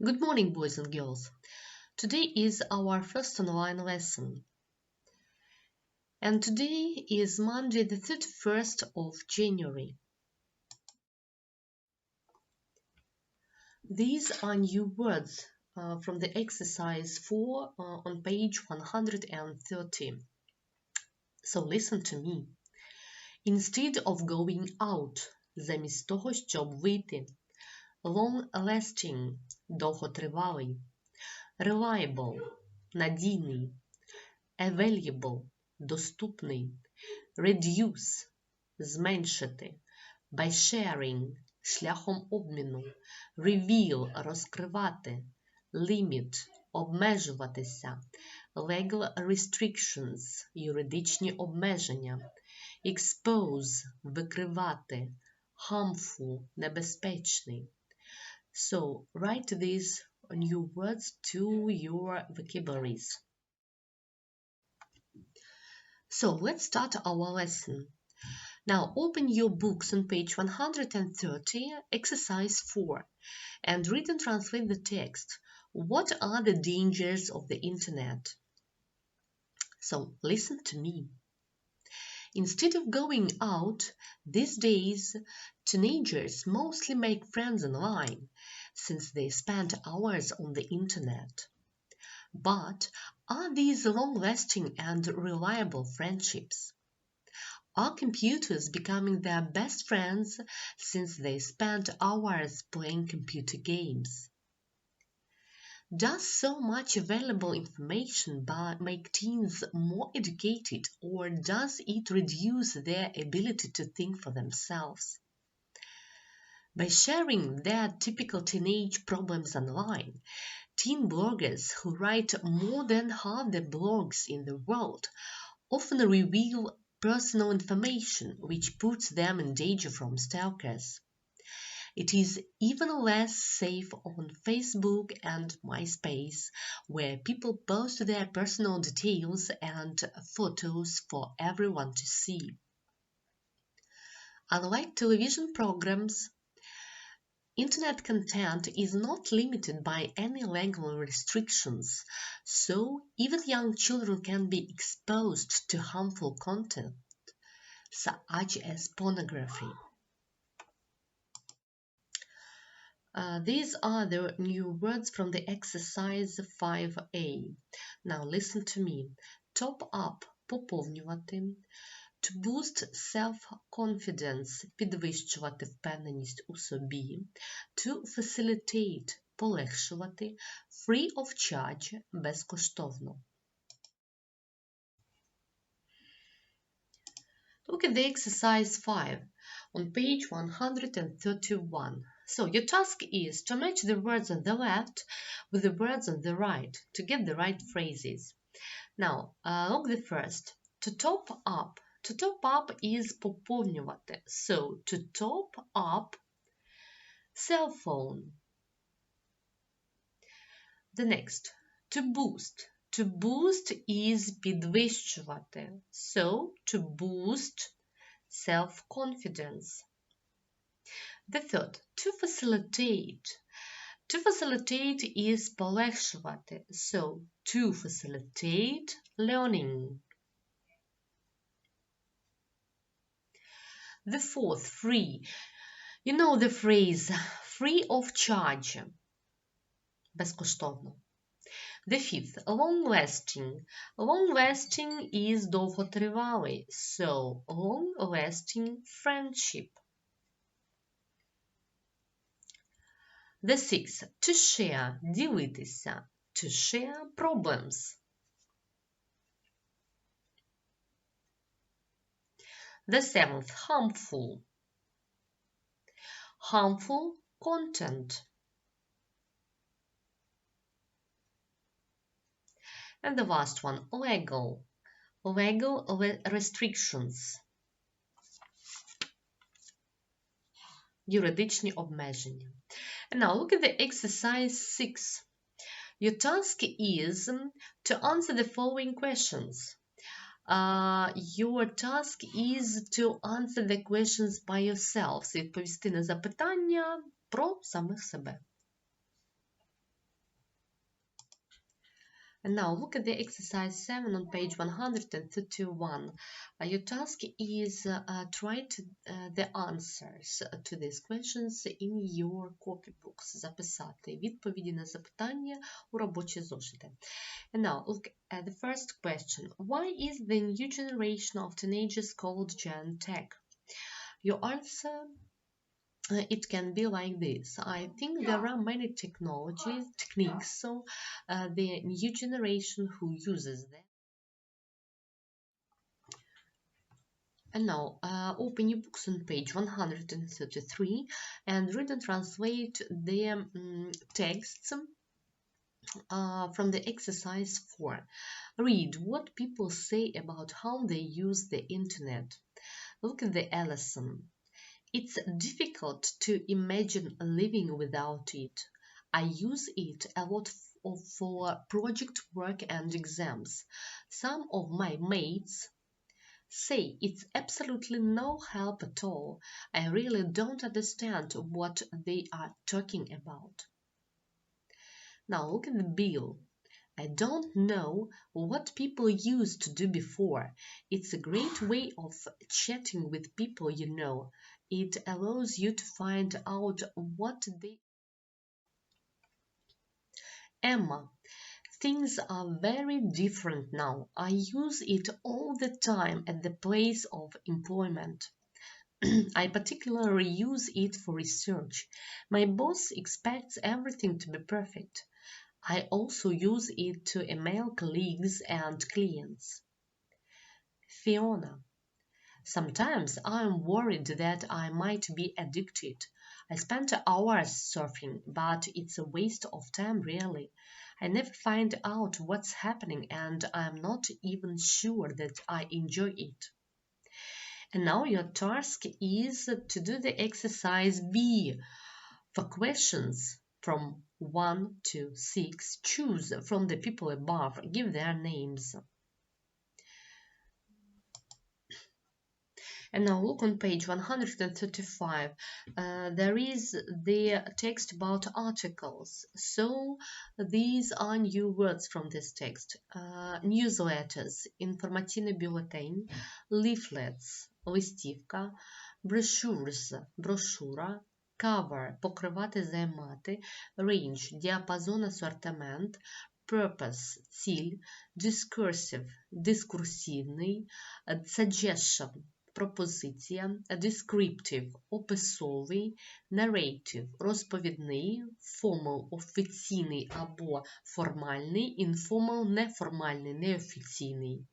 Good morning, boys and girls. Today is our first online lesson. And today is Monday, the 31st of January. These are new words from the exercise 4 on page 130. So listen to me. Instead of going out, замість того, щоб вийти. Long-lasting, довготривалий. Reliable, надійний. Available, доступний. Reduce, зменшити. By sharing, шляхом обміну. Reveal, розкривати. Limit, обмежуватися. Legal restrictions, юридичні обмеження. Expose, викривати. Harmful, небезпечний. So, write these new words to your vocabularies. So, let's start our lesson. Now, open your books on page 130, exercise 4, and read and translate the text. What are the dangers of the internet? So, listen to me. Instead of going out, these days, teenagers mostly make friends online, since they spend hours on the internet. But are these long-lasting and reliable friendships? Are computers becoming their best friends since they spend hours playing computer games? Does so much available information make teens more educated, or does it reduce their ability to think for themselves? By sharing their typical teenage problems online, teen bloggers who write more than half the blogs in the world often reveal personal information which puts them in danger from stalkers. It is even less safe on Facebook and MySpace, where people post their personal details and photos for everyone to see. Unlike television programs, Internet content is not limited by any legal restrictions, so even young children can be exposed to harmful content, such as pornography. These are the new words from the exercise 5A. Now listen to me. Top up – поповнювати. To boost self-confidence – підвищувати впевненість у собі. To facilitate – полегшувати. Free of charge – безкоштовно. Look at the exercise 5 on page 131. So your task is to match the words on the left with the words on the right to get the right phrases. Now, look the first. To top up. To top up is поповнювати. So, to top up cell phone. The next. To boost. To boost is підвищувати. So, to boost self-confidence. The third, to facilitate. To facilitate is полегшувати. So, to facilitate learning. The fourth, free. You know the phrase free of charge. Безкоштовно. The fifth, long-lasting. Long-lasting is довготривалий. So, long-lasting friendship. The sixth, to share, ділитися. To share problems. The seventh, harmful. Harmful content. And the last one, legal. Legal restrictions. Юридичні обмеження. And now look at the exercise 6. Your task is to answer the following questions. Your task is to answer the questions by yourselves. Відповісти на запитання про самих себе. And now look at the exercise 7 on page 131. Your task is to write the answers to these questions in your copybooks. Записати відповіді на запитання у робочі зошити. And now look at the first question. Why is the new generation of teenagers called Gen Tech? Your answer, it can be like this. I think there are many techniques, so the new generation who uses them. And now open your books on page 133 and read and translate the texts from the exercise 4. Read what people say about how they use the internet. Look at the lesson. It's difficult to imagine living without it. I use it a lot for project work and exams. Some of my mates say it's absolutely no help at all. I really don't understand what they are talking about. Now look at the bill. I don't know what people used to do before. It's a great way of chatting with people you know. It allows you to find out what they... Emma, things are very different now. I use it all the time at the place of employment. I particularly use it for research. My boss expects everything to be perfect. I also use it to email colleagues and clients. Fiona, sometimes I'm worried that I might be addicted. I spend hours surfing, but it's a waste of time really. I never find out what's happening and I'm not even sure that I enjoy it. And now your task is to do the exercise B. For questions from 1 to 6, choose from the people above, give their names. And now look on page 135. There is the text about articles. So these are new words from this text. Newsletters, інформаційний бюлетень, leaflets, листівка, brochures, брошура, cover, покривати, займати, range, діапазон, асортимент, purpose, ціль, discursive, дискурсивний, suggestion, пропозиція, descriptive, описовий, narrative, розповідний, formal, офіційний або формальний, informal, неформальний, неофіційний.